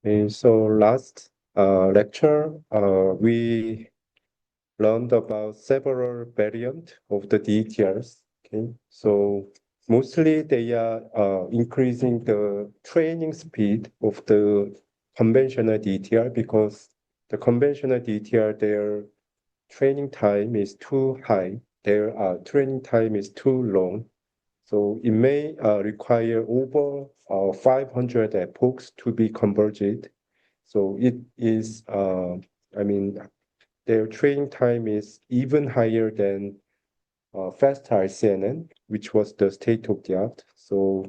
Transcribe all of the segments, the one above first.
Okay, so last lecture, we learned about several variants of the DETRs. Okay, so mostly they are increasing the training speed of the conventional DETR because the conventional DETR, their training time is too high. Their training time is too long. So it may require over 500 epochs to be converged. So it is, I mean, their training time is even higher than fast RCNN, which was the state of the art. So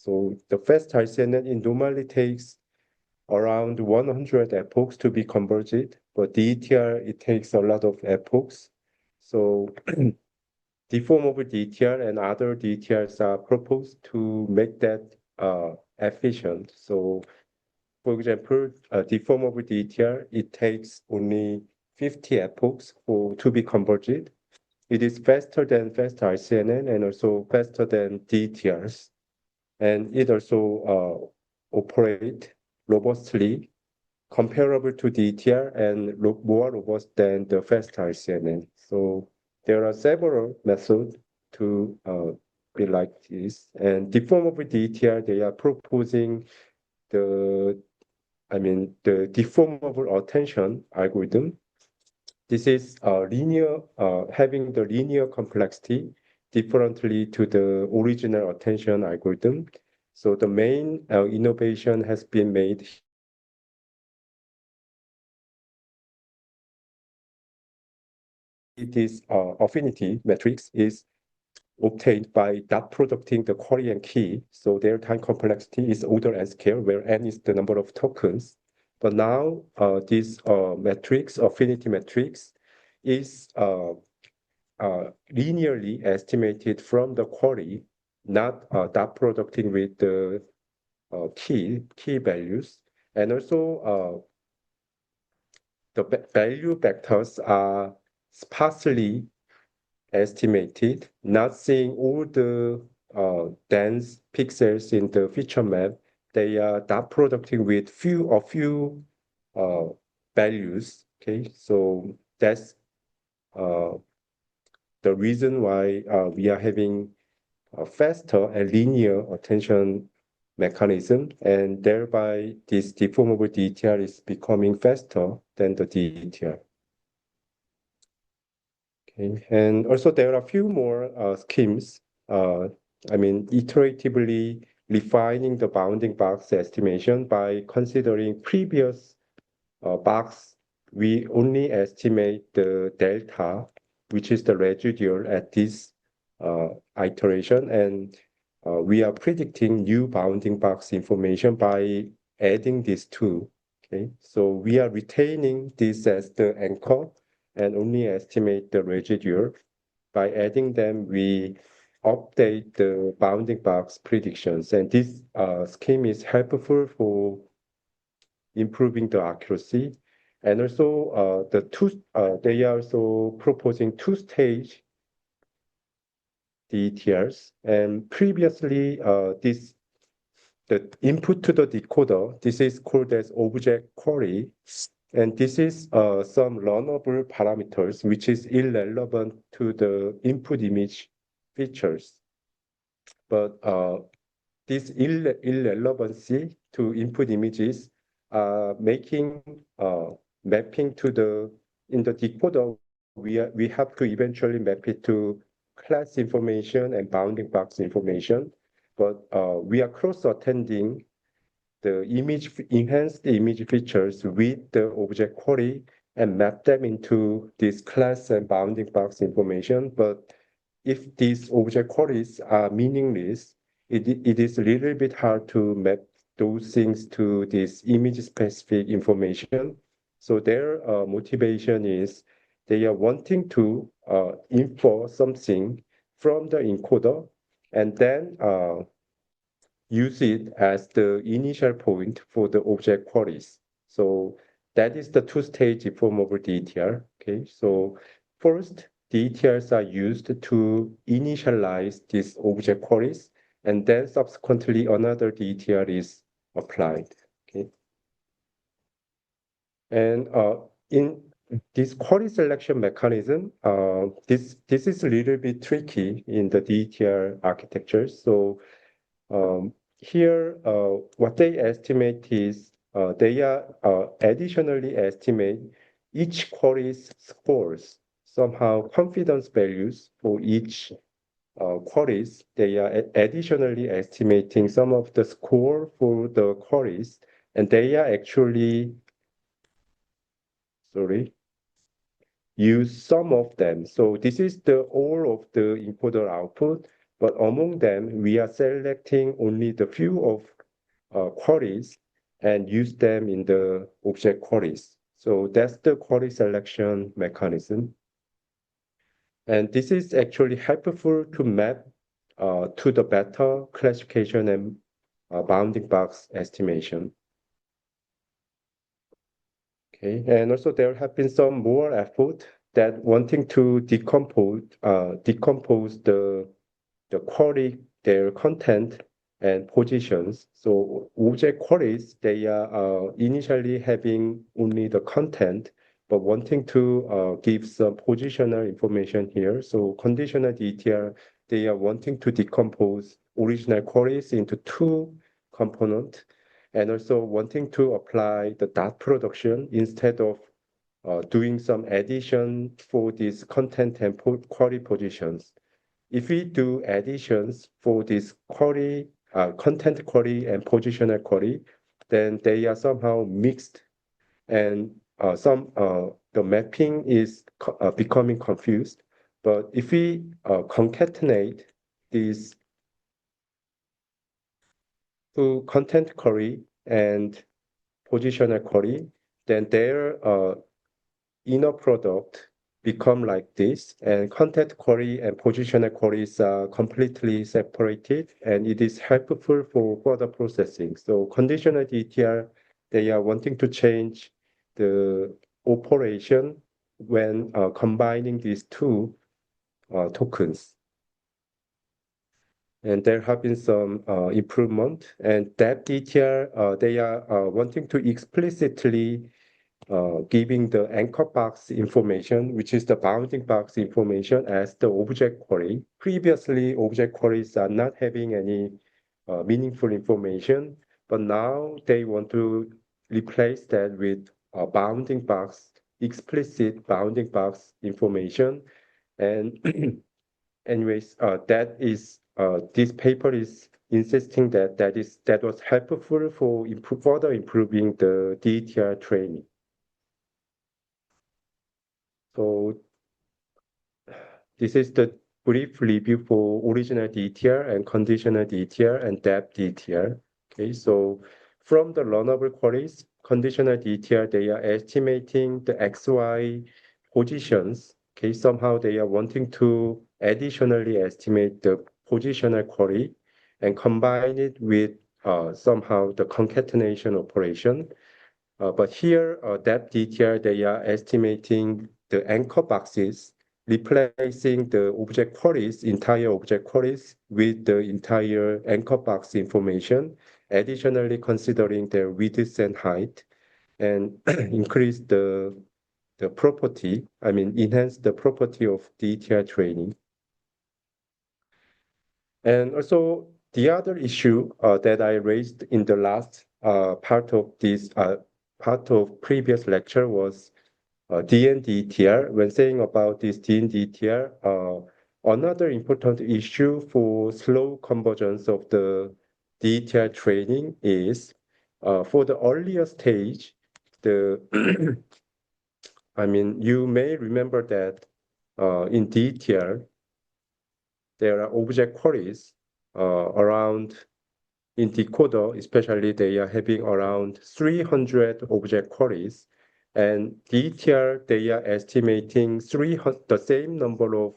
the fast RCNN, it normally takes around 100 epochs to be converged, but DETR, it takes a lot of epochs. So deformable DTR and other DTRs are proposed to make that efficient. So, for example, deformable DTR, it takes only 50 epochs to be converged. It is faster than fast RCNN and also faster than DTRs. And it also operate robustly, comparable to DTR and more robust than the fast RCNN. So there are several methods to be like this. And deformable DTR, they are proposing the, the deformable attention algorithm. This is having the linear complexity differently to the original attention algorithm. So the main innovation has been made. This affinity matrix is obtained by dot producting the query and key. So their time complexity is order n scale, where n is the number of tokens. But now this matrix, affinity matrix, is linearly estimated from the query, not dot producting with the key values. And also the value vectors are sparsely estimated, not seeing all the dense pixels in the feature map. They are dot producting with a few uh, values. Okay, so that's uh, the reason why we are having a faster and linear attention mechanism, and thereby this deformable DTR is becoming faster than the DTR. Okay. And also there are a few more schemes. Iteratively refining the bounding box estimation by considering previous box. We only estimate the delta, which is the residual at this iteration, and we are predicting new bounding box information by adding these two. Okay, so we are retaining this as the anchor and only estimate the residual. By adding them, we update the bounding box predictions. And this scheme is helpful for improving the accuracy. And also, they are also proposing two-stage DETRs. And previously, the input to the decoder, this is called as object query. And this is some learnable parameters, which is irrelevant to the input image features. But this irrelevancy to input images making mapping to in the decoder, we have to eventually map it to class information and bounding box information. But we are cross-attending the enhanced image features with the object query and map them into this class and bounding box information. But if these object queries are meaningless, it is a little bit hard to map those things to this image specific information. So their motivation is they are wanting to infer something from the encoder and then use it as the initial point for the object queries. So that is the two-stage form of DTR. Okay, so first, DTRs are used to initialize these object queries, and then subsequently another DTR is applied. Okay. And in this query selection mechanism, this is a little bit tricky in the DETR architecture. So here, what they estimate is they are additionally estimate each query's scores, somehow confidence values for each queries. They are additionally estimating some of the score for the queries, and they are actually, sorry, use some of them. So this is the all of the encoder output, but among them, we are selecting only the few of queries and use them in the object queries. So that's the query selection mechanism. And this is actually helpful to map to the better classification and bounding box estimation. Okay, and also there have been some more effort that wanting to decompose the query, their content and positions. So object queries, they are initially having only the content, but wanting to give some positional information here. So conditional DTR, they are wanting to decompose original queries into two components, and also wanting to apply the dot production instead of doing some addition for these content and query positions. If we do additions for this query, content query and positional query, then they are somehow mixed, and the mapping is becoming confused. But if we concatenate these two content query and positional query, then their inner product become like this, and content query and positional queries are completely separated, and it is helpful for further processing. So conditional DTR, they are wanting to change the operation when combining these two tokens. And there have been some improvement, and that DTR, they are wanting to explicitly giving the anchor box information, which is the bounding box information, as the object query. Previously, object queries are not having any meaningful information, but now they want to replace that with a bounding box, explicit bounding box information. And anyways, this paper is insisting that was helpful for further improving the DTR training. So this is the brief review for original DTR and conditional DTR and depth DTR. Okay, so from the learnable queries, conditional DTR, they are estimating the XY positions. Okay, somehow they are wanting to additionally estimate the positional query and combine it with somehow the concatenation operation. But here, depth DTR, they are estimating the anchor boxes, replacing the object queries, entire object queries with the entire anchor box information, additionally considering their width and height, and increase the property, enhance the property of DTR training. And also the other issue that I raised in the last part of this part of previous lecture was DNDTR. When saying about this DNDTR, another important issue for slow convergence of the DTR training is for the earlier stage, the you may remember that in DTR, there are object queries around in decoder, especially they are having around 300 object queries. And DTR, they are estimating the same number of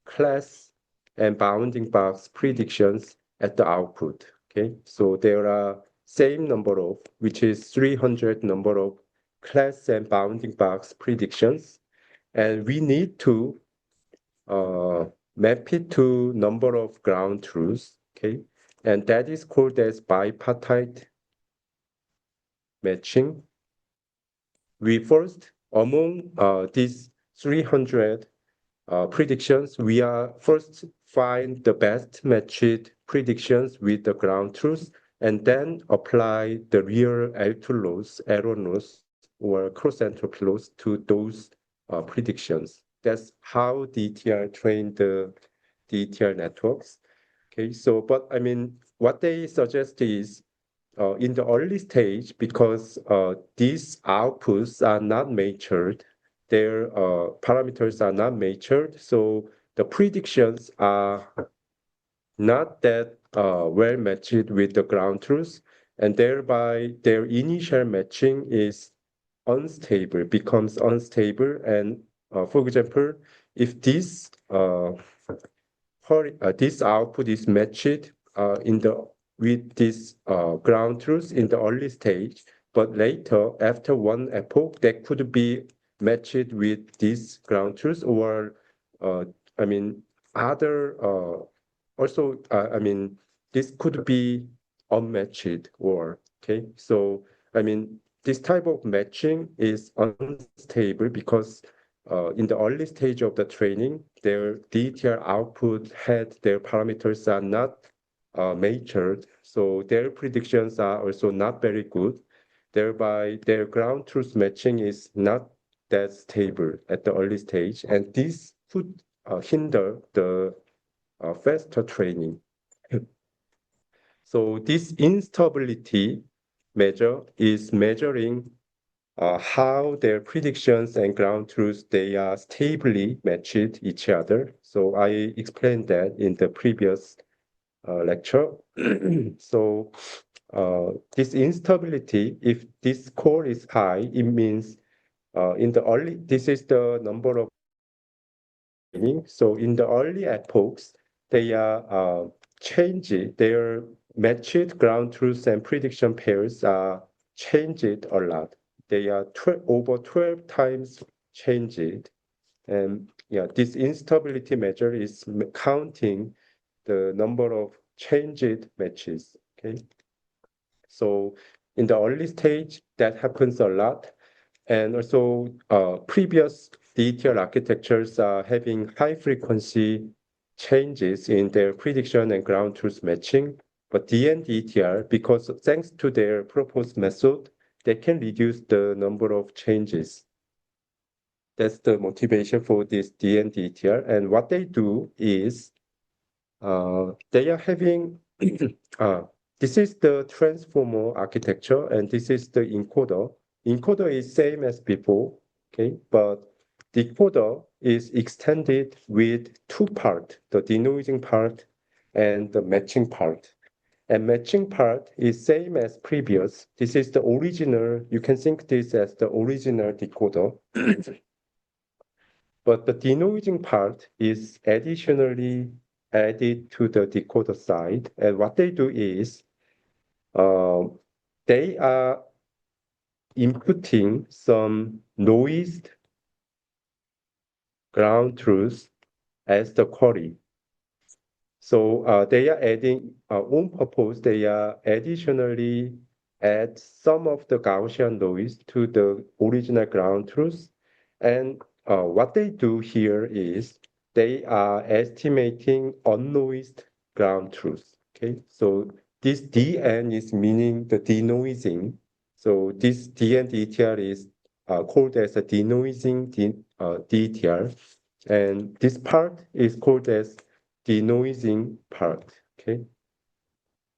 class and bounding box predictions at the output. Okay, so there are same number of, which is 300 number of class and bounding box predictions. And we need to map it to number of ground truths, okay? And that is called as bipartite matching. we first, among these 300 predictions, we are first find the best matched predictions with the ground truth, and then apply the real L2 loss, error loss, or cross entropy loss to those predictions. That's how DTR train the DTR networks. Okay, so but I mean, what they suggest is in the early stage, because these outputs are not matured, their parameters are not matured, so the predictions are not that well matched with the ground truth, and thereby their initial matching is unstable, becomes unstable. And for example, if this output is matched in the with this ground truth in the early stage, but later after one epoch that could be matched with this ground truth, or I mean other also I mean this could be unmatched, or okay. So I mean this type of matching is unstable because in the early stage of the training, their DTR output had their parameters are not matured, so their predictions are also not very good. Thereby, their ground truth matching is not that stable at the early stage, and this could hinder the faster training. So this instability measure is measuring how their predictions and ground truths they are stably matched each other. So I explained that in the previous lecture. So this instability, if this score is high, it means in the early, this is the number of training. So in the early epochs, they are changed, their matched ground truth and prediction pairs are changed a lot. They are over 12 times changed. And yeah, this instability measure is counting the number of changed matches. Okay. So in the early stage, that happens a lot. And also, previous DTR architectures are having high frequency changes in their prediction and ground truth matching. But DTR, because thanks to their proposed method, they can reduce the number of changes. That's the motivation for this DTR. And what they do is they are having uh, this is the transformer architecture, and this is the encoder. Encoder is same as before, okay, but decoder is extended with two parts, the denoising part and the matching part. And matching part is same as previous. This is the original. You can think this as the original decoder. But the denoising part is additionally added to the decoder side. And what they do is um, they are inputting some noised ground truth as the query. So they are adding on purpose, they are additionally add some of the Gaussian noise to the original ground truth. And what they do here is they are estimating unnoised ground truth. Okay, so this DN is meaning the denoising. So this DN DTR is called as a denoising DTR. And this part is called as denoising part. Okay.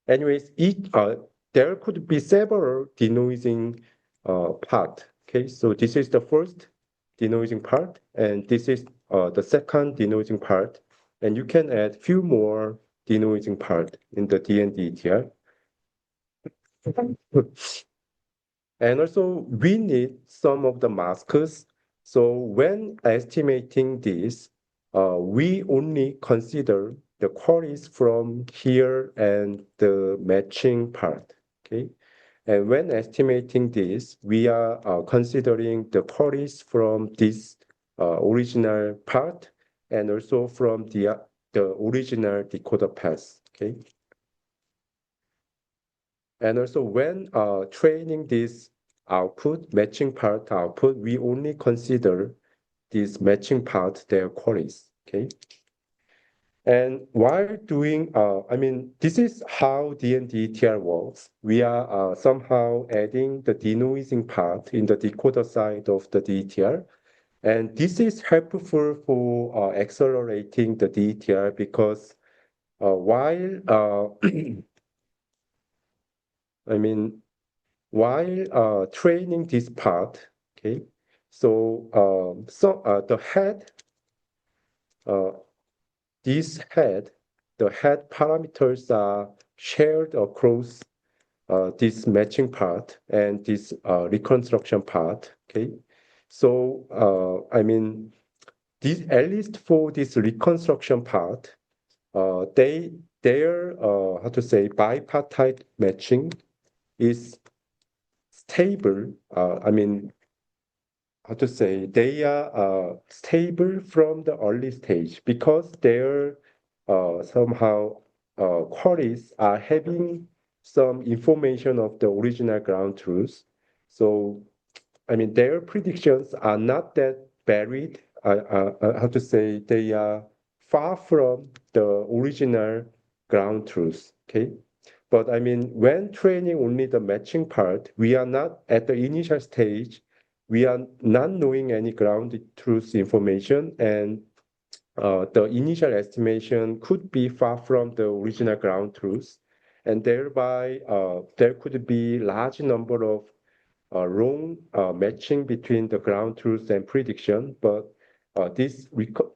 Anyways, there could be several denoising part. Okay, so this is the first denoising part, and this is the second denoising part, and you can add few more denoising part in the DNDTR. And also, we need some of the masks. So when estimating this, we only consider the queries from here and the matching part. Okay. And when estimating this, we are considering the queries from this original part and also from the original decoder path. Okay. And also when training this output, matching part output, we only consider this matching part, their queries. Okay. And while doing, this is how DNDTR works. We are somehow adding the denoising part in the decoder side of the DTR. And this is helpful for accelerating the DTR because while, I mean, while training this part, okay, the head, uh, this head, the head parameters are shared across this matching part and this reconstruction part. Okay, so this at least for this reconstruction part, their how to say bipartite matching is stable. How to say they are stable from the early stage because their somehow queries are having some information of the original ground truth. So their predictions are not that varied. How to say they are far from the original ground truth. Okay, but when training only the matching part, we are not at the initial stage. We are not knowing any ground truth information, and the initial estimation could be far from the original ground truth, and thereby there could be large number of wrong matching between the ground truth and prediction, but this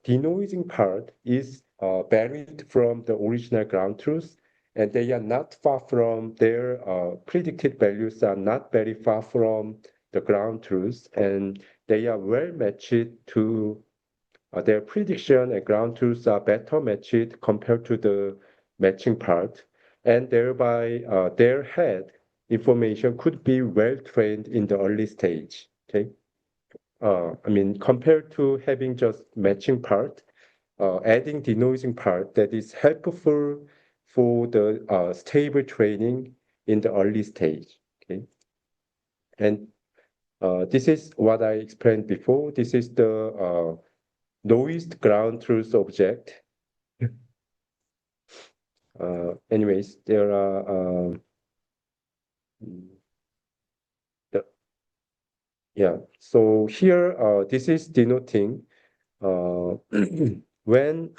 denoising part is varied from the original ground truth, and they are not far from their predicted values are not very far from the ground truth, and they are well matched to their prediction and ground truths are better matched compared to the matching part, and thereby their head information could be well trained in the early stage. Okay, compared to having just matching part, adding denoising part that is helpful for the stable training in the early stage. Okay, and this is what I explained before. This is the noised ground truth object. Anyways, there are the, yeah. So here, this is denoting when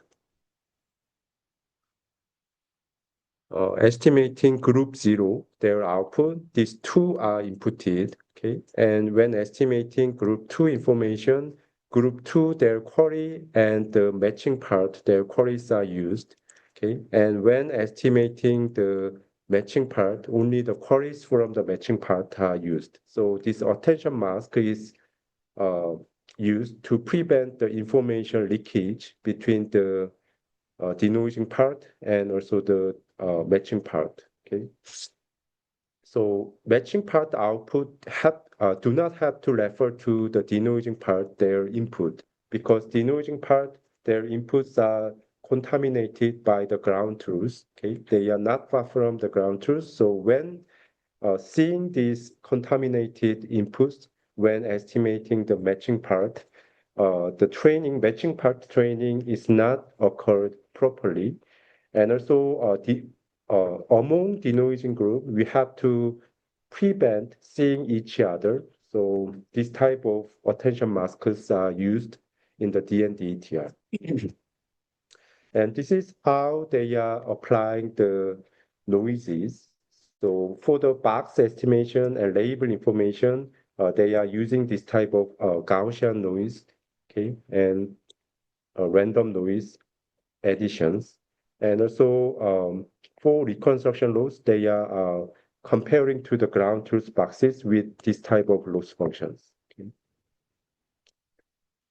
estimating group zero, their output, these two are inputted. Okay, and when estimating group two information, group two, their query and the matching part, their queries are used. Okay, and when estimating the matching part, only the queries from the matching part are used. So this attention mask is uh, used to prevent the information leakage between the denoising part and also the matching part. Okay, so matching part output do not have to refer to the denoising part, their input, because denoising part, their inputs are contaminated by the ground truth. Okay, they are not far from the ground truth. So when seeing these contaminated inputs, when estimating the matching part, the matching part training is not occurred properly. And also, among denoising group, we have to prevent seeing each other. So this type of attention masks are used in the DND-ETR. And this is how they are applying the noises. So for the box estimation and label information, they are using this type of Gaussian noise, okay, and random noise additions. And also for reconstruction loss, they are comparing to the ground truth boxes with this type of loss functions. Okay.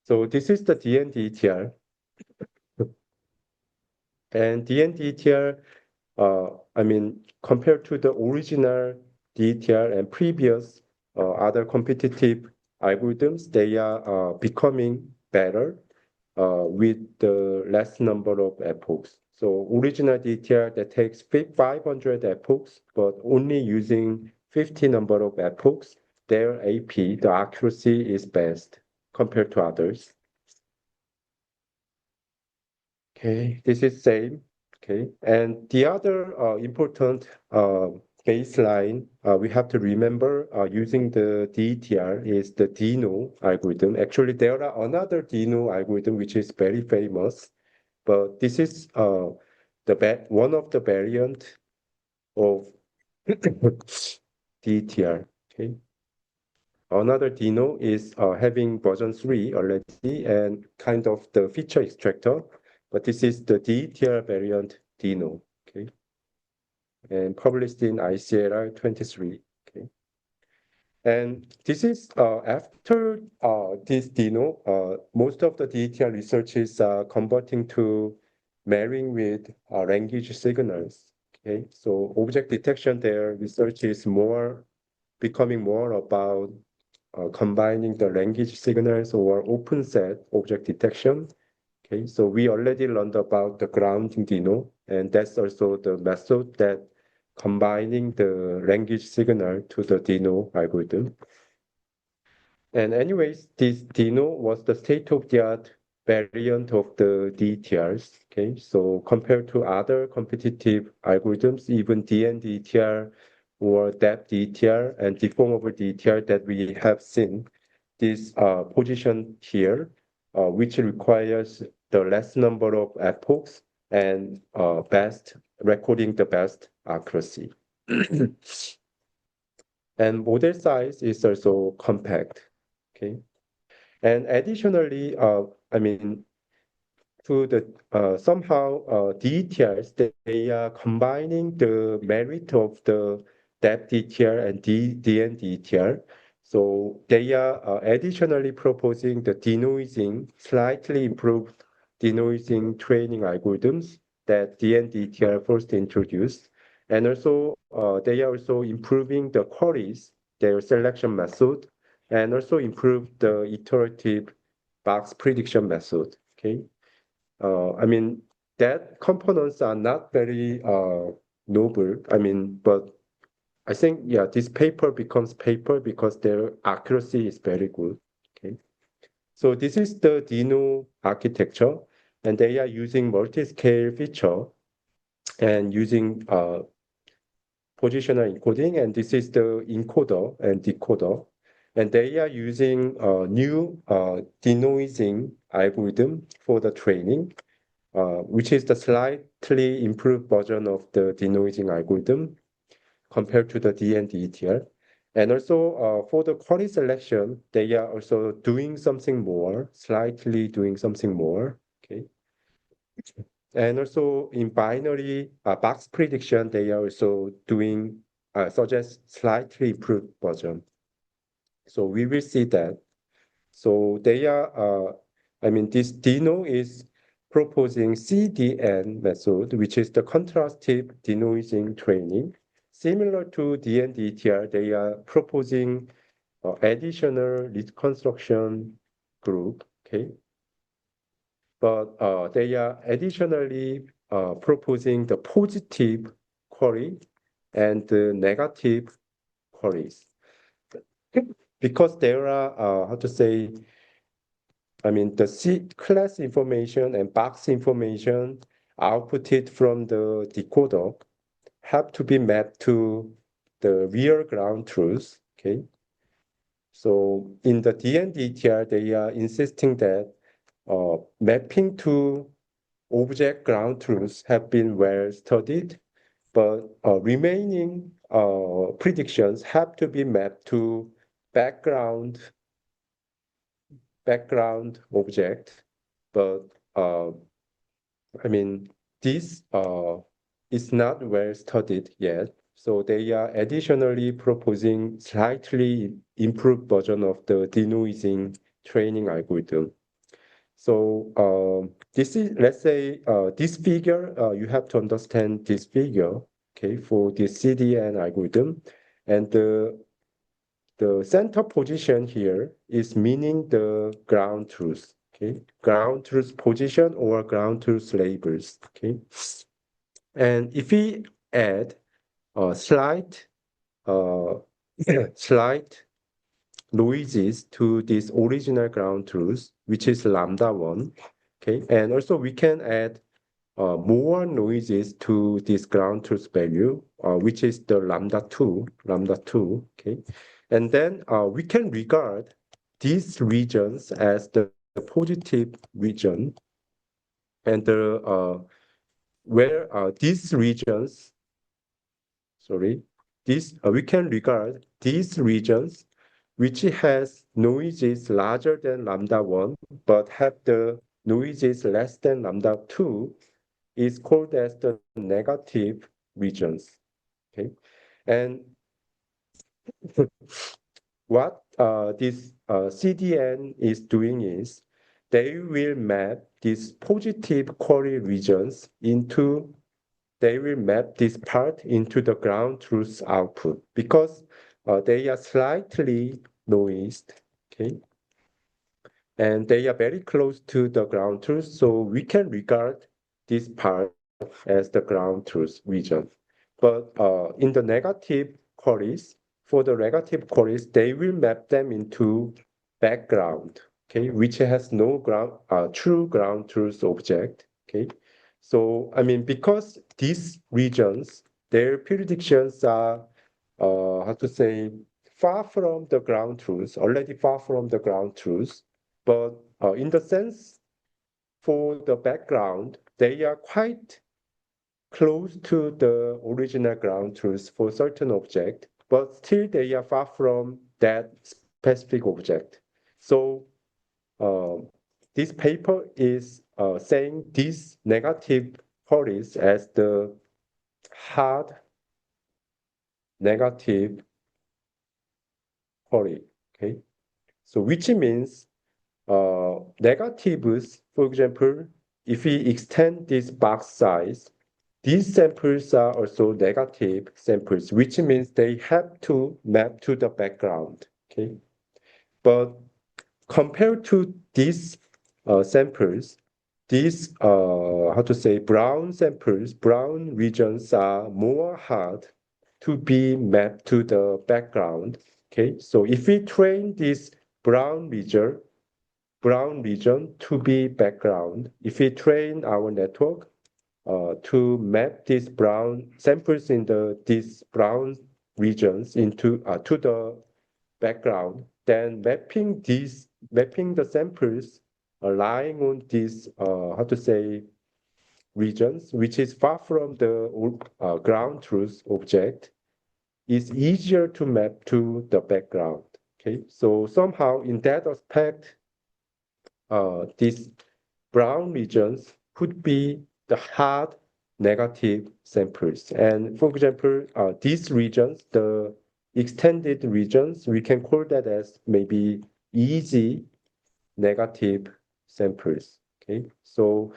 So this is the DND-ETR. And DND-ETR, compared to the original DETR and previous other competitive algorithms, they are becoming better with the less number of epochs. So original DTR that takes 500 epochs, but only using 50 number of epochs, their AP, the accuracy is best compared to others. Okay, this is same. Okay, and the other important baseline we have to remember using the DETR is the Dino algorithm. Actually, there are another Dino algorithm which is very famous, but this is one of the variant of DETR. Okay. Another Dino is having version 3 already and kind of the feature extractor, but this is the DETR variant Dino, okay, and published in ICLR 23. Okay. And this is after this Dino, most of the DETR research is converting to marrying with language signals. Okay, so object detection there research is more becoming more about combining the language signals or open set object detection. Okay, so we already learned about the grounding Dino, and that's also the method that combining the language signal to the Dino algorithm. And anyways, this Dino was the state-of-the-art variant of the DETRs. Okay, so compared to other competitive algorithms, even DNDETR or depth DETR and deformable DETR that we have seen, this position here, which requires the less number of epochs and best recording the best accuracy. And model size is also compact. Okay. And additionally, I mean, to the somehow DETRs, they are combining the merit of the depth DETR and DN DETR. So they are additionally proposing the denoising, slightly improved denoising training algorithms that DN DETR first introduced. And also, they are also improving the queries, their selection method, and also improve the iterative box prediction method. Okay. I mean, that components are not very noble. I mean, but I think, yeah, this paper becomes paper because their accuracy is very good. Okay. So this is the Dino architecture, and they are using multi-scale feature and using positional encoding, and this is the encoder and decoder. And they are using a new denoising algorithm for the training, which is the slightly improved version of the denoising algorithm compared to the DNDETR. And also for the query selection, they are also doing something more, slightly doing something more. Okay. And also in binary box prediction, they are also doing suggest slightly improved version. So we will see that. So they are, I mean, this Dino is proposing CDN method, which is the contrastive denoising training. Similar to DNDTR, they are proposing additional reconstruction group, okay? But they are additionally proposing the positive query and the negative queries. Because there are, how to say, I mean, the C class information and box information outputted from the decoder have to be mapped to the real ground truth. Okay. So in the DNDTR, they are insisting that mapping to object ground truths have been well studied, but remaining predictions have to be mapped to background object, but I mean, this is not well studied yet. So they are additionally proposing slightly improved version of the denoising training algorithm. So this is, let's say, this figure, you have to understand this figure, okay, for the CDN algorithm. And the center position here is meaning the ground truth, okay? Ground truth position or ground truth labels, okay? And if we add a slight noises to this original ground truth, which is lambda 1. Okay, and also we can add more noises to this ground truth value, which is the lambda 2, okay? And then we can regard these regions as the positive region, and where these regions, sorry, we can regard these regions which has noises larger than lambda 1, but have the noises less than lambda 2, is called as the negative regions. Okay, and what this CDN is doing is they will map these positive query regions into, they will map this part into the ground truth output because they are slightly noised. Okay, and they are very close to the ground truth, so we can regard this part as the ground truth region. But in the negative queries, for the negative queries, they will map them into background, okay, which has no true ground truth object. Okay, so I mean, because these regions, their predictions are how to say, far from the ground truth, already far from the ground truth, but in the sense for the background, they are quite close to the original ground truth for certain object, but still they are far from that specific object. So uh, this paper is saying these negative queries as the hard negative query. Okay, so which means negatives, for example, if we extend this box size, these samples are also negative samples, which means they have to map to the background. Okay, but compared to these samples, these how to say, brown samples, brown regions are more hard to be mapped to the background. Okay, so if we train this brown region to be background, if we train our network to map these brown samples in these brown regions into to the background, then mapping the samples lying on these how to say, regions, which is far from the ground truth object, is easier to map to the background. Okay, so somehow in that aspect, these brown regions could be the hard negative samples. And for example, these regions, the extended regions, we can call that as maybe easy negative samples. Okay, so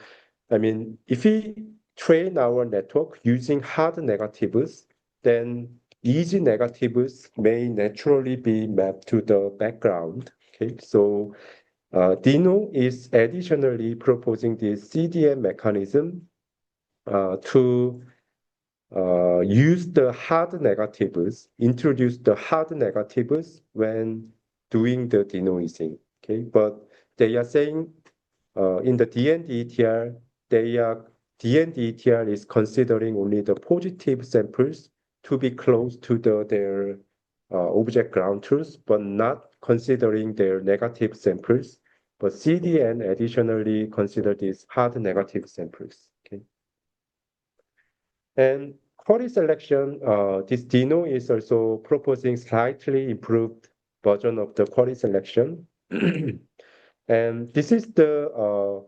I mean, if we train our network using hard negatives, then easy negatives may naturally be mapped to the background. Okay, so Dino is additionally proposing this CDM mechanism to use the hard negatives, introduce the hard negatives when doing the denoising. Okay, but they are saying in the DNDETR, DNDETR is considering only the positive samples to be close to their object ground truth, but not considering their negative samples. But CDN additionally consider these hard negative samples. Okay. And query selection, this Dino is also proposing slightly improved version of the query selection. And this is the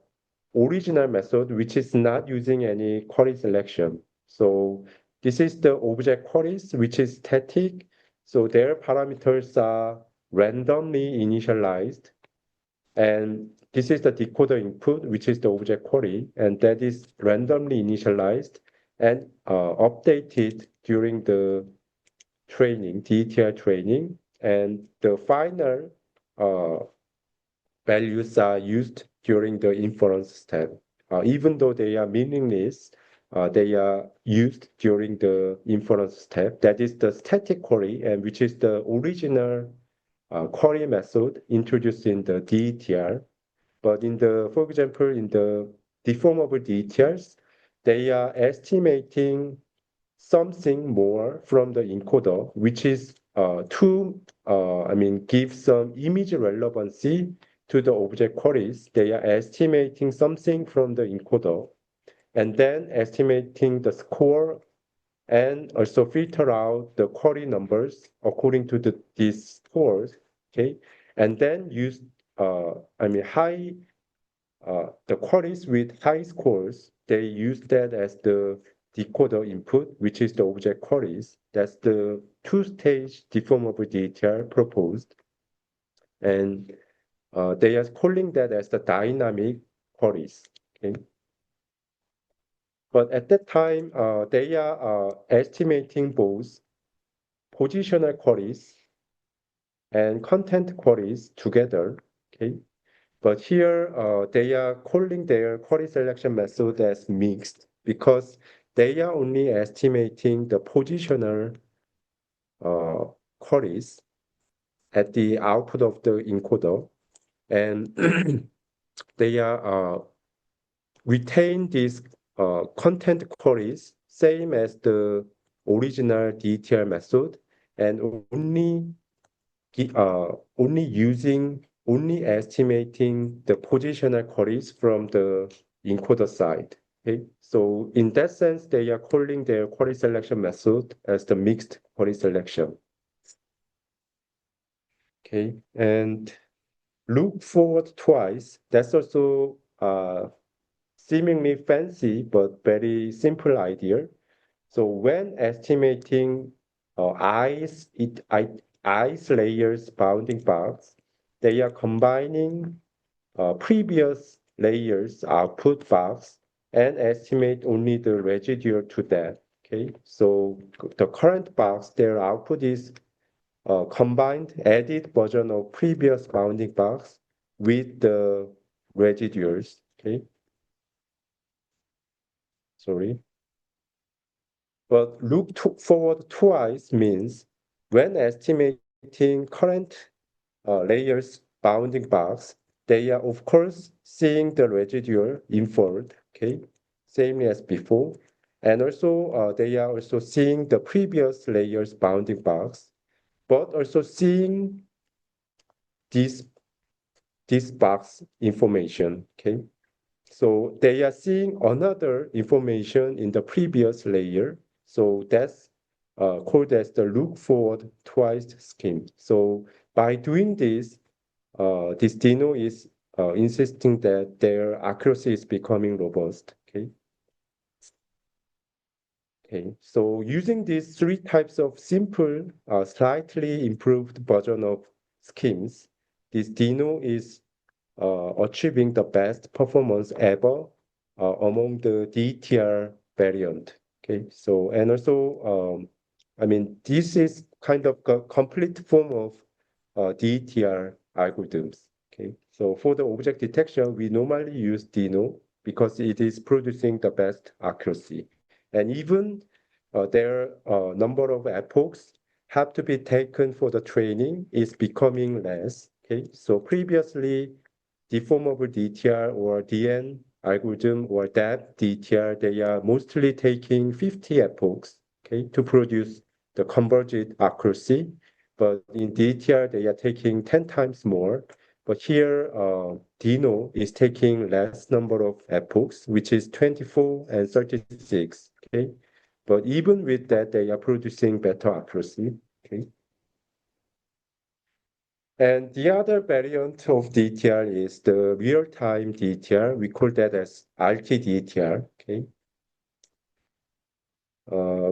original method, which is not using any query selection. So this is the object queries, which is static. So their parameters are randomly initialized. And this is the decoder input, which is the object query, and that is randomly initialized and updated during the training, DETR training. And the final values are used during the inference step. Even though they are meaningless, they are used during the inference step. That is the static query, and which is the original query method introduced in the DETR. But for example, in the deformable DETRs, they are estimating something more from the encoder, which is give some image relevancy to the object queries. They are estimating something from the encoder and then estimating the score and also filter out the query numbers according to these scores, okay? And then use, the queries with high scores, they use that as the decoder input, which is the object queries. That's the two-stage deformable DTR proposed. And they are calling that as the dynamic queries, okay? But at that time, they are estimating both positional queries and content queries together, okay? But here, they are calling their query selection method as mixed because they are only estimating the positional queries at the output of the encoder, and they are retain these content queries same as the original DTR method, and only estimating the positional queries from the encoder side. Okay, so in that sense, they are calling their query selection method as the mixed query selection. Okay, and look forward twice. That's also seemingly fancy but very simple idea. So when estimating ice layers bounding box, they are combining previous layers output box and estimate only the residual to that. Okay, so the current box, their output is combined added version of previous bounding box with the residuals. Okay, sorry. But forward twice means when estimating current layers bounding box, they are of course seeing the residual inferred, okay, same as before. And also they are also seeing the previous layers bounding box, but also seeing this box information, okay. So they are seeing another information in the previous layer. So that's called as the look forward twice scheme. So by doing this Dino is insisting that their accuracy is becoming robust. Okay. Okay. So using these three types of simple, slightly improved version of schemes, this Dino is achieving the best performance ever among the DTR variant. Okay, so and also, this is kind of a complete form of DTR algorithms. Okay, so for the object detection, we normally use Dino because it is producing the best accuracy, and even their number of epochs have to be taken for the training is becoming less. Okay, so previously deformable DTR or DN algorithm or DAP DTR, they are mostly taking 50 epochs, okay, to produce the converged accuracy. But in DTR, they are taking 10 times more. But here, Dino is taking less number of epochs, which is 24 and 36, okay? But even with that, they are producing better accuracy, okay? And the other variant of DTR is the real-time DTR. We call that as RT-DTR, okay?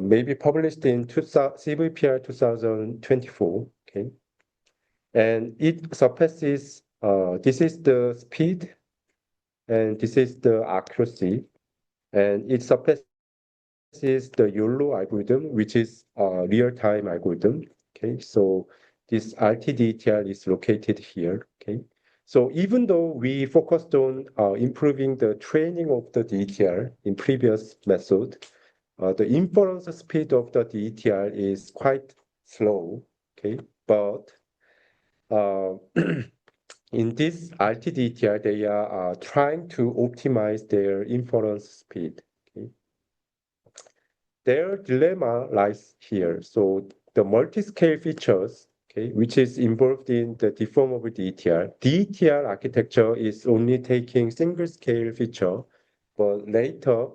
Maybe published in CVPR 2024, okay? And it surpasses, this is the speed, and this is the accuracy, and it surpasses the YOLO algorithm, which is a real-time algorithm. Okay, so this RTDTR is located here. Okay, so even though we focused on improving the training of the DTR in previous method, the inference speed of the DTR is quite slow. Okay, but Uh, in this RTDTR, they are trying to optimize their inference speed. Okay? Their dilemma lies here. So the multi-scale features, okay, which is involved in the deformable DTR. DTR architecture is only taking single-scale feature, but later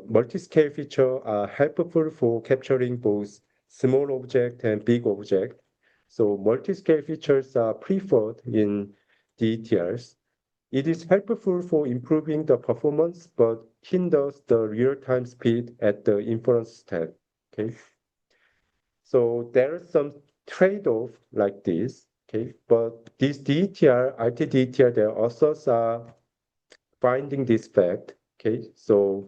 multi-scale feature are helpful for capturing both small object and big object. So multi-scale features are preferred in DTRs. It is helpful for improving the performance, but hinders the real-time speed at the inference step. Okay, so there are some trade-off like this. Okay, but this DTR, RTDTR, their authors are finding this fact. Okay, so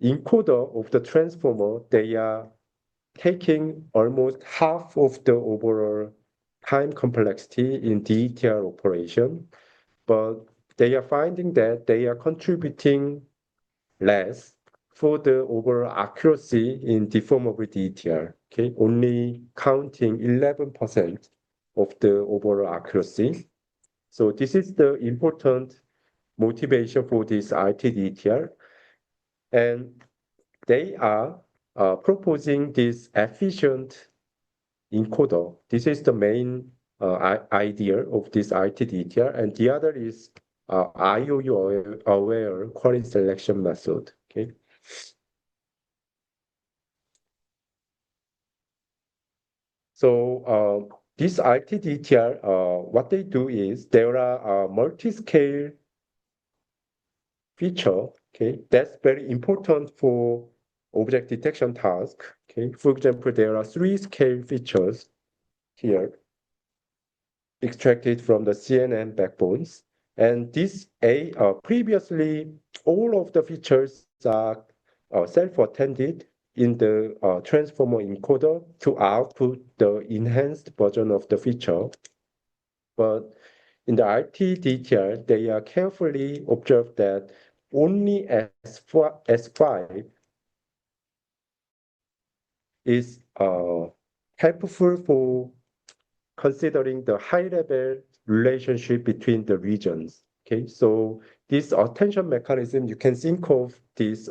encoder of the transformer, they are taking almost half of the overall time complexity in DTR operation, but they are finding that they are contributing less for the overall accuracy in deformable DTR. Okay, only counting 11% of the overall accuracy. So this is the important motivation for this RTDTR, and they are proposing this efficient encoder. This is the main idea of this RTDTR, and the other is IOU aware query selection method. Okay, so this RTDTR, what they do is there are multi-scale feature. Okay, that's very important for object detection task. Okay, for example, there are three scale features here extracted from the CNN backbones. And this previously, all of the features are self-attended in the transformer encoder to output the enhanced version of the feature. But in the RT-DTR, they are carefully observed that only S5 is helpful for considering the high-level relationship between the regions. Okay, so this attention mechanism, you can think of this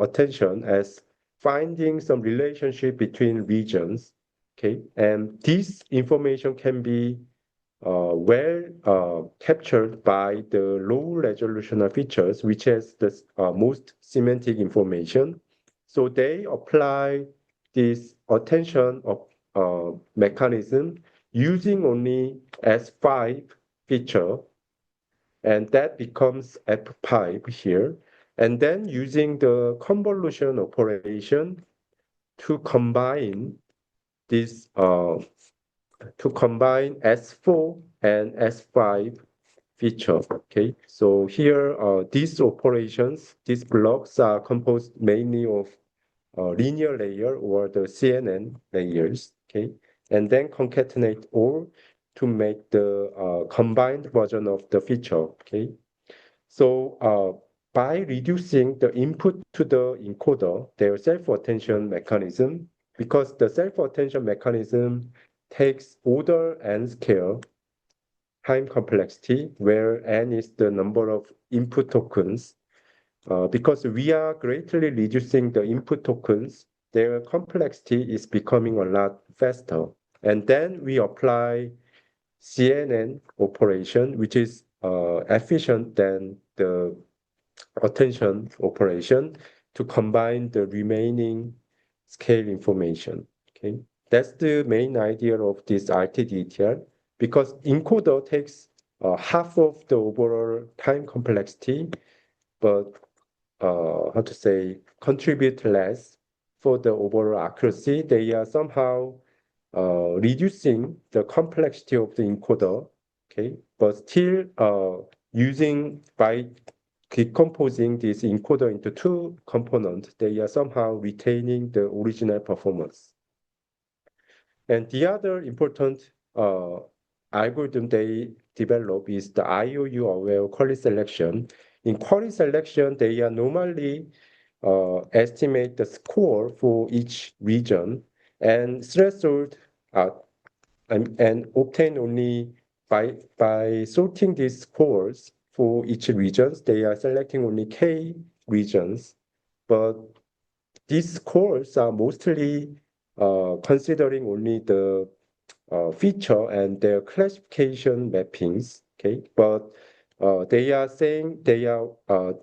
attention as finding some relationship between regions. Okay, and this information can be captured by the low resolution features, which has the most semantic information. So they apply this attention of mechanism using only S5 feature, and that becomes F5 here. And then using the convolution operation to combine this to combine S4 and S5 feature. Okay, so here these operations, these blocks are composed mainly of linear layer or the CNN layers. Okay, and then concatenate all to make the combined version of the feature. Okay, so by reducing the input to the encoder, their self-attention mechanism, because the self-attention mechanism takes order n scale time complexity, where n is the number of input tokens. Because we are greatly reducing the input tokens, their complexity is becoming a lot faster. And then we apply CNN operation, which is efficient than the attention operation to combine the remaining scale information. Okay, that's the main idea of this RTDTR, because encoder takes half of the overall time complexity, but how to say, contribute less for the overall accuracy. They are somehow reducing the complexity of the encoder, okay, but still using by decomposing this encoder into two components, they are somehow retaining the original performance. And the other important algorithm they develop is the IOU aware query selection. In query selection, they are normally estimate the score for each region and threshold and obtain only by sorting these cores for each regions, they are selecting only K regions, but these cores are mostly considering only the feature and their classification mappings. Okay, but they are saying they are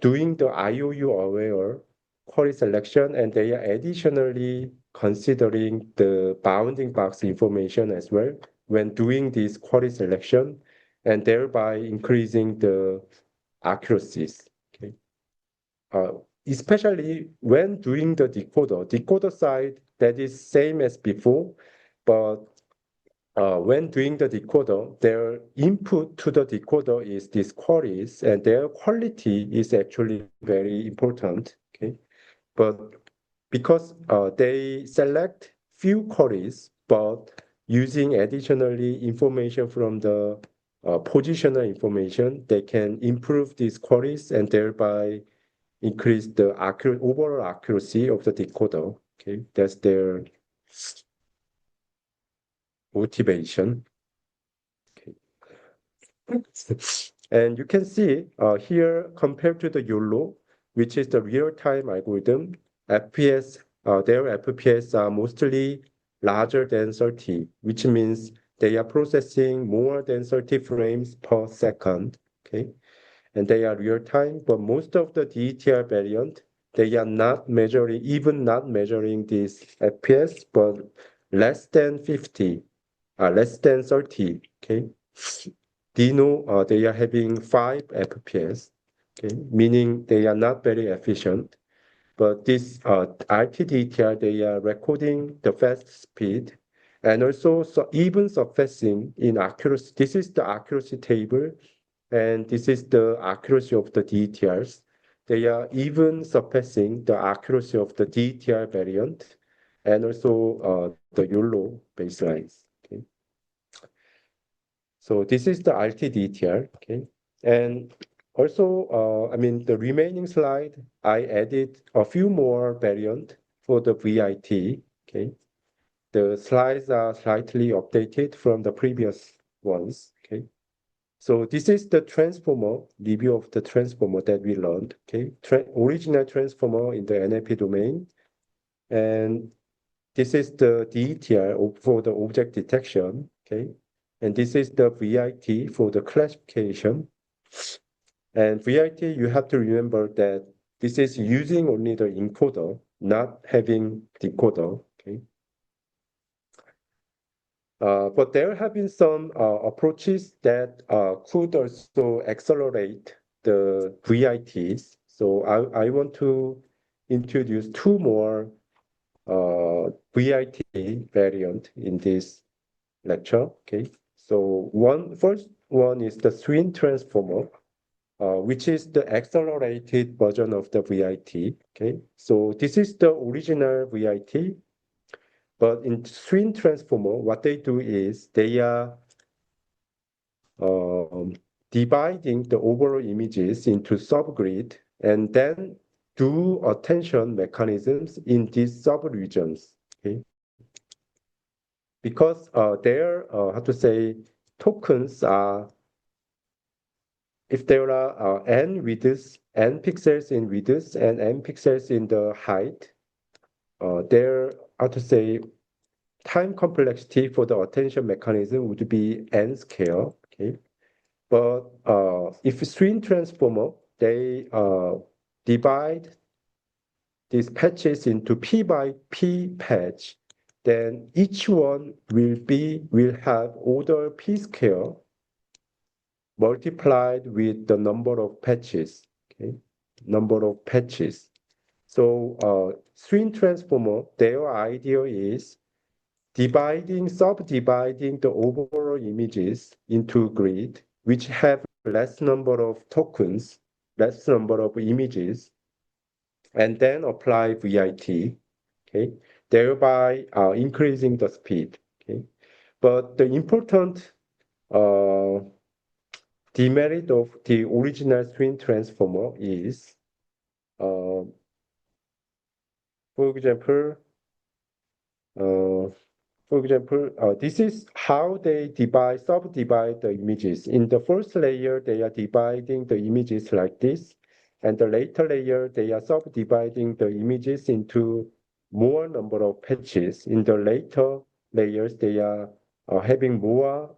doing the IOU aware query selection, and they are additionally considering the bounding box information as well when doing this query selection, and thereby increasing the accuracies. Okay, uh, especially when doing the decoder side, that is same as before, but when doing the decoder, their input to the decoder is these queries, and their quality is actually very important. Okay, but because they select few queries, but using additionally information from the positional information, they can improve these queries and thereby increase the overall accuracy of the decoder. Okay, that's their motivation. Okay. And you can see here, compared to the YOLO, which is the real-time algorithm, FPS, their FPS are mostly larger than 30, which means they are processing more than 30 frames per second. Okay, and they are real-time, but most of the DETR variant, they are not measuring, even not measuring this FPS, but less than 50, less than 30. Okay. Dino, they are having 5 FPS, okay, meaning they are not very efficient. But this RTDTR, they are recording the fast speed and also even surpassing in accuracy. This is the accuracy table, and this is the accuracy of the DTRs. They are even surpassing the accuracy of the DTR variant and also the YOLO baselines. Okay. So this is the RTDTR, okay? And also, I mean, the remaining slide, I added a few more variant for the VIT, okay? The slides are slightly updated from the previous ones, okay? So this is the transformer, review of the transformer that we learned, okay? Original transformer in the NLP domain. And this is the DETR for the object detection, okay? And this is the VIT for the classification. And VIT, you have to remember that this is using only the encoder, not having decoder, okay? But there have been some approaches that could also accelerate the VITs. So I want to introduce two more VIT variant in this lecture. Okay, so first one is the swing transformer, which is the accelerated version of the VIT. Okay, so this is the original VIT, but in swing transformer, what they do is they are um, dividing the overall images into subgrid and then do attention mechanisms in these subregions. Okay, because their how to say tokens are, if there are n widths, n pixels in widths and n pixels in the height, their how to say time complexity for the attention mechanism would be n scale. Okay, but if string transformer, they divide these patches into p by p patch, then each one will have order p scale multiplied with the number of patches. Okay, number of patches. So string transformer, their idea is subdividing the overall images into grid, which have less number of tokens, less number of images, and then apply VIT, okay, thereby increasing the speed. Okay, but the important uh, demerit of the original string transformer is, for example, uh, For example, this is how they subdivide the images. In the first layer, they are dividing the images like this. And the later layer, they are subdividing the images into more number of patches. In the later layers, they are having more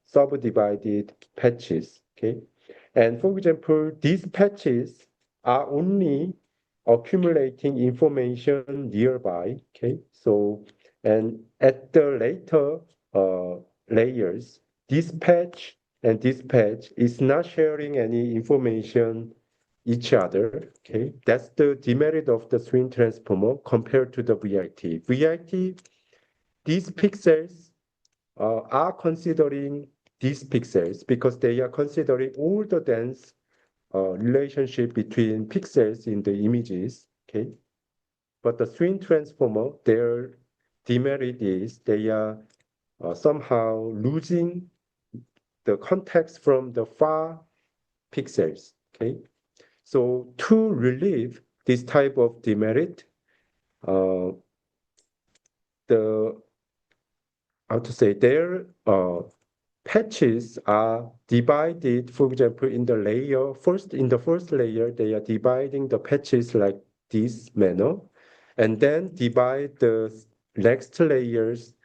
subdivided patches. Okay. And for example, these patches are only accumulating information nearby. Okay. So and at the later layers, this patch and this patch is not sharing any information each other. Okay, that's the demerit of the swing transformer compared to the VIT. VIT, these pixels are considering these pixels because they are considering all the dense relationship between pixels in the images. Okay, but the swing transformer, their demerit is they are somehow losing the context from the far pixels. Okay, so to relieve this type of demerit, uh, the how to say their patches are divided. For example, in the layer first, in the first layer, they are dividing the patches like this manner, and then divide the next layers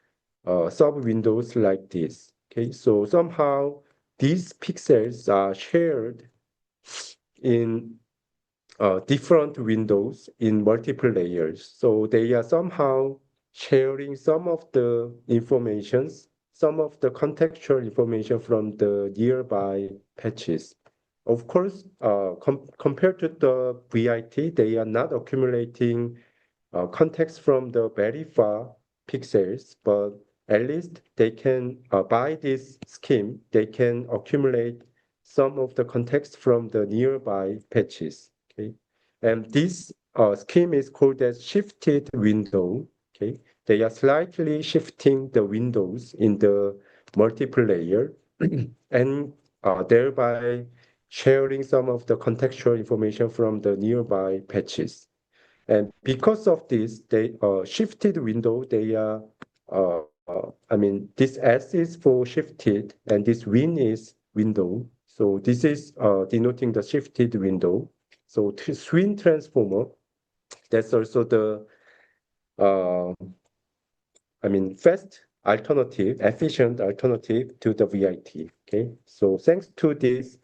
sub windows like this. Okay, so somehow these pixels are shared in different windows in multiple layers. So they are somehow sharing some of the informations, some of the contextual information from the nearby patches. Of course, compared to the VIT, they are not accumulating context from the very far pixels, but at least they can, by this scheme, they can accumulate some of the context from the nearby patches. Okay, and this scheme is called as shifted window. Okay, they are slightly shifting the windows in the multiple layer, and thereby sharing some of the contextual information from the nearby patches. And because of this, they shifted window, they are, I mean, this S is for shifted and this win is window. So this is denoting the shifted window. So to swing transformer, that's also the, uh, I mean, fast alternative, efficient alternative to the VIT. Okay, so thanks to this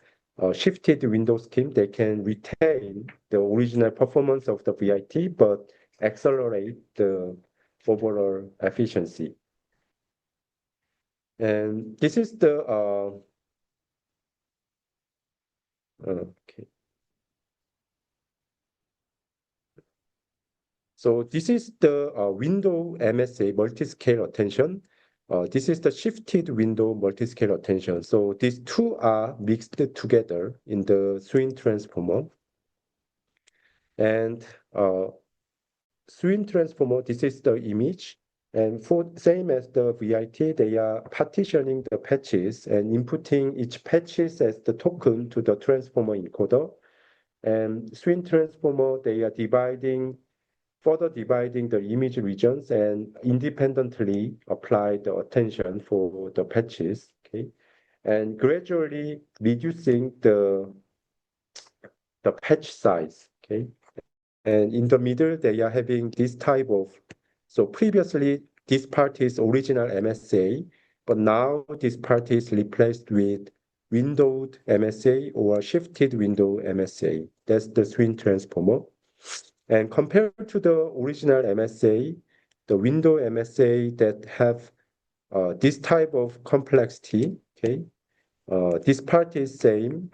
shifted window scheme, they can retain the original performance of the VIT, but accelerate the overall efficiency. And this is the okay. So this is the window MSA multi-scale attention. This is the shifted window multi-scale attention. So these two are mixed together in the swing transformer. And swing transformer, this is the image. And for same as the VIT, they are partitioning the patches and inputting each patches as the token to the transformer encoder. And swing transformer, they are further dividing the image regions and independently apply the attention for the patches. Okay, and gradually reducing the patch size. Okay, and in the middle they are having this type of. So previously this part is original MSA, but now this part is replaced with windowed MSA or shifted window MSA. That's the swing transformer. And compared to the original MSA, the window MSA that have this type of complexity, okay, this part is same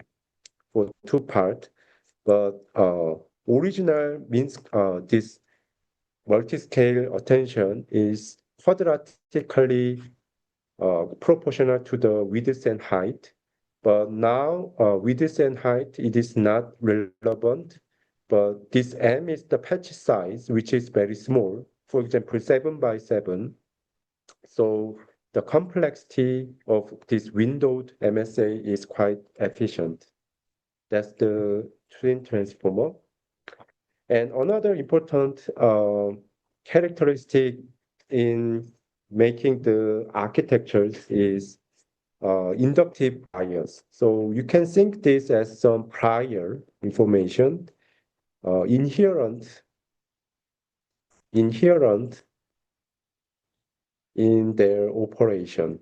for two part, but original means this multi-scale attention is quadratically proportional to the width and height. But now width and height, it is not relevant. But this M is the patch size, which is very small. For example, 7 by 7. So the complexity of this windowed MSA is quite efficient. That's the twin transformer. And another important characteristic in making the architectures is inductive bias. So you can think this as some prior information inherent in their operation.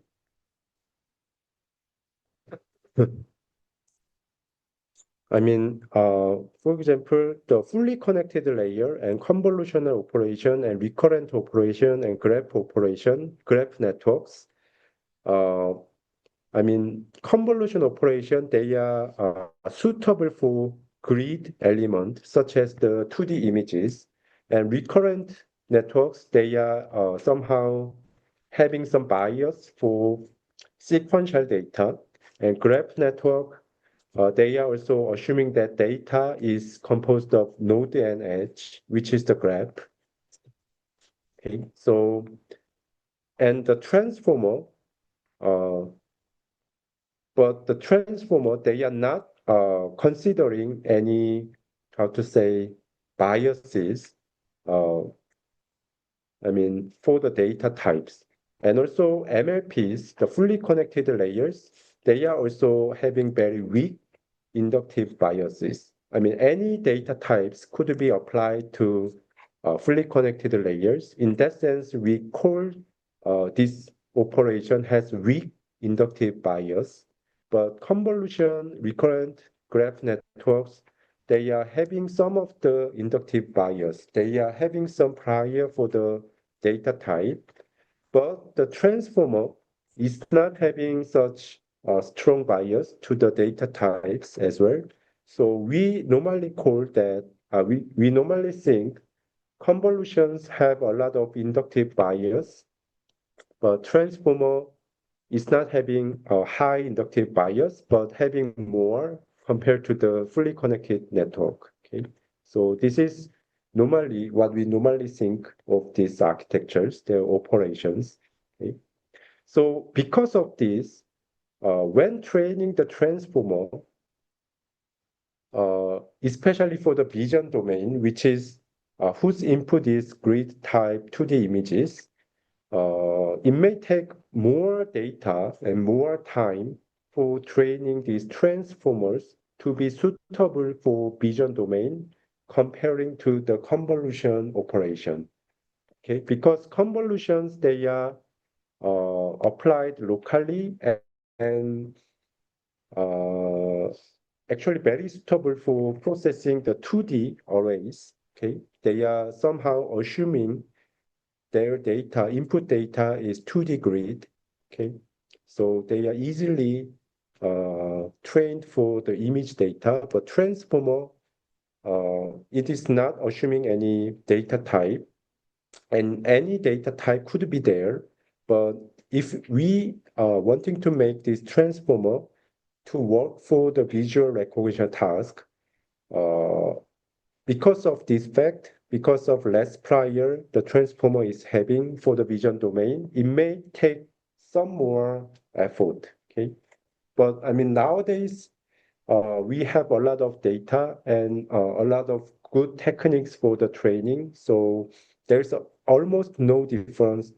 I mean, for example, the fully connected layer and convolutional operation and recurrent operation and graph operation, graph networks. Uh, I mean, convolution operation, they are suitable for grid element, such as the 2D images. And recurrent networks, they are somehow having some bias for sequential data. And graph network, they are also assuming that data is composed of node and edge, which is the graph. Okay, so, and the transformer, uh, but the transformer, they are not considering any, how to say, biases, uh, I mean, for the data types. And also MLPs, the fully connected layers, they are also having very weak inductive biases. I mean, any data types could be applied to fully connected layers. In that sense, we call this operation has weak inductive bias. But convolution, recurrent graph networks, they are having some of the inductive bias. They are having some prior for the data type, but the transformer is not having such a strong bias to the data types as well. So we normally call that, we normally think convolutions have a lot of inductive bias, but transformer is not having a high inductive bias, but having more compared to the fully connected network. Okay, so this is normally what we normally think of these architectures, their operations. Okay, so because of this, when training the transformer, especially for the vision domain, which is whose input is grid type 2D images, it may take more data and more time for training these transformers to be suitable for vision domain comparing to the convolution operation. Okay, because convolutions, they are applied locally and uh, actually very suitable for processing the 2D arrays. Okay, they are somehow assuming their data, input data is 2D grid. Okay, so they are easily trained for the image data, but transformer, it is not assuming any data type, and any data type could be there. But if we are wanting to make this transformer to work for the visual recognition task, uh, because of this fact, because of less prior the transformer is having for the vision domain, it may take some more effort. Okay, but I mean nowadays we have a lot of data and a lot of good techniques for the training. So there's almost no difference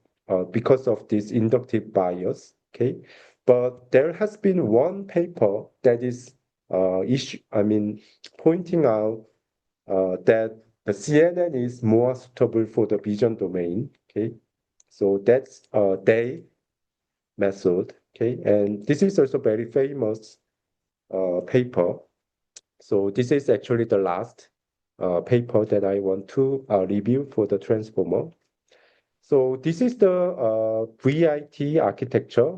because of this inductive bias. Okay, but there has been one paper that is pointing out that the CNN is more suitable for the vision domain. Okay, so that's Day method. Okay, and this is also very famous paper. So this is actually the last paper that I want to review for the transformer. So this is the VIT architecture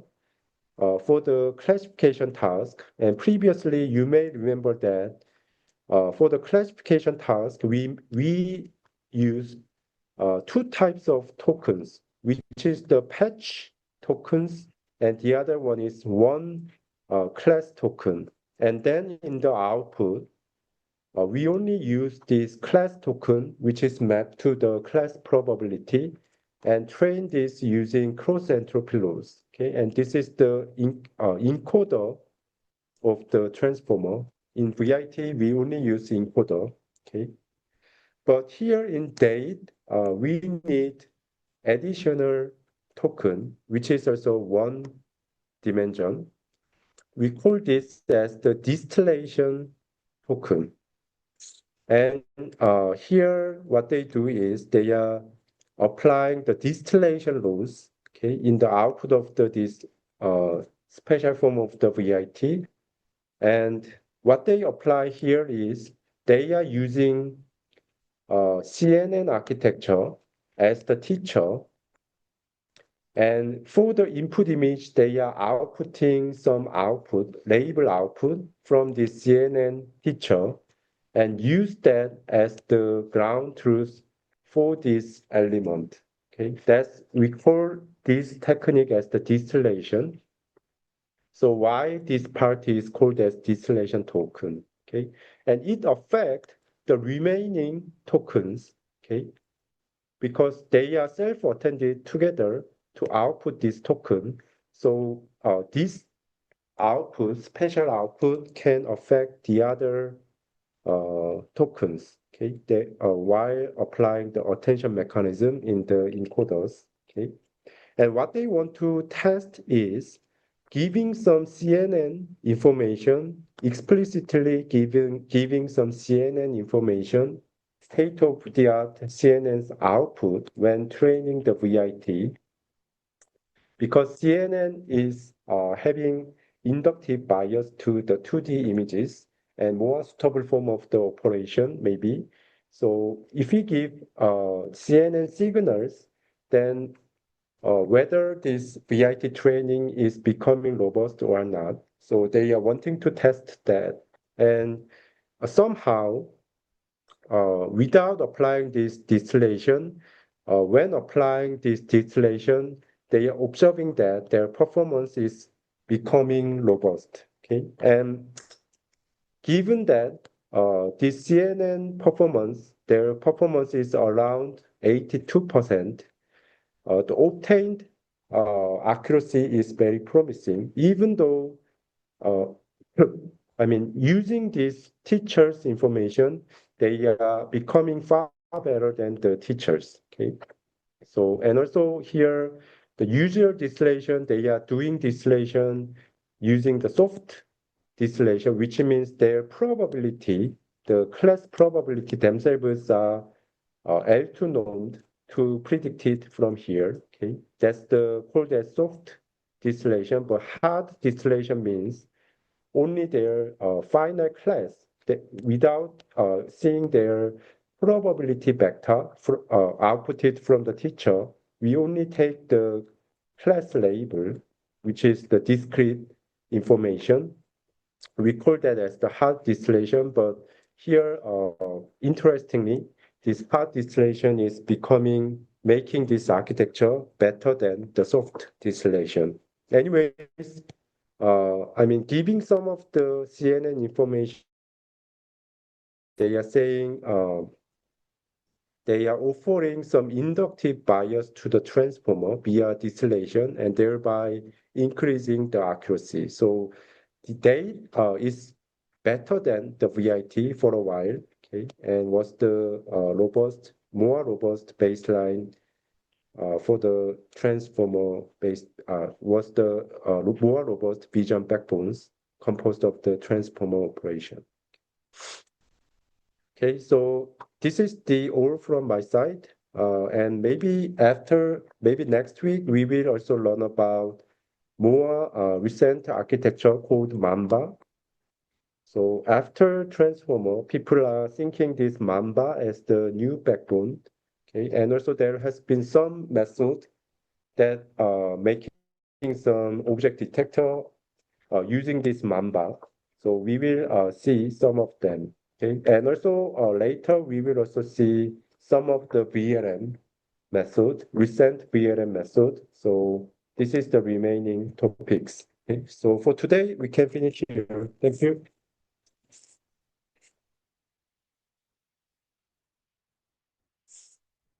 for the classification task. And previously, you may remember that for the classification task, we use two types of tokens, which is the patch tokens, and the other one is one class token. And then in the output, we only use this class token, which is mapped to the class probability, and train this using cross entropy laws. Okay, and this is the encoder of the transformer. In VIT, we only use encoder. Okay, but here in DATE, we need additional token, which is also one dimension. We call this as the distillation token. And here, what they do is they are applying the distillation laws, okay, in the output of this special form of the VIT. And what they apply here is they are using CNN architecture as the teacher. And for the input image, they are outputting some output, label output from the CNN teacher, and use that as the ground truth for this element. Okay, we call this technique as the distillation. So why this part is called as distillation token? Okay, and it affects the remaining tokens. Okay, because they are self-attended together to output this token. So this output, special output, can affect the other tokens, okay, while applying the attention mechanism in the encoders, okay. And what they want to test is giving some CNN information, explicitly giving some CNN information, state-of-the-art CNN's output when training the VIT, because CNN is having inductive bias to the 2D images and more suitable form of the operation, maybe. So if we give CNN signals, then whether this VIT training is becoming robust or not. So they are wanting to test that. And somehow, without applying this distillation, when applying this distillation, they are observing that their performance is becoming robust. Okay, and given that this CNN performance, their performance is around 82%, the obtained accuracy is very promising, even though uh, I mean, using this teacher's information, they are becoming far better than the teachers. Okay. So, and also here, the usual distillation, they are doing distillation using the soft distillation, which means their probability, the class probability themselves are L2 normed to predict it from here. Okay, that's the called as soft distillation, but hard distillation means only their final class that without seeing their probability vector outputted from the teacher, we only take the class label, which is the discrete information. We call that as the hard distillation, but here, interestingly, this hard distillation is making this architecture better than the soft distillation. Anyways, I mean, giving some of the CNN information, they are saying they are offering some inductive bias to the transformer via distillation and thereby increasing the accuracy. So the data is better than the VIT for a while, okay, and was the more robust baseline for the transformer based was the more robust vision backbones composed of the transformer operation. Okay, so this is the all from my side. And maybe next week, we will also learn about more recent architecture called Mamba. So after transformer, people are thinking this Mamba as the new backbone. Okay, and also there has been some method that making some object detector using this Mamba. So we will see some of them. Okay, and also later we will also see some of the VLM method, recent VLM method. So this is the remaining topics. Okay, so for today we can finish here. Thank you.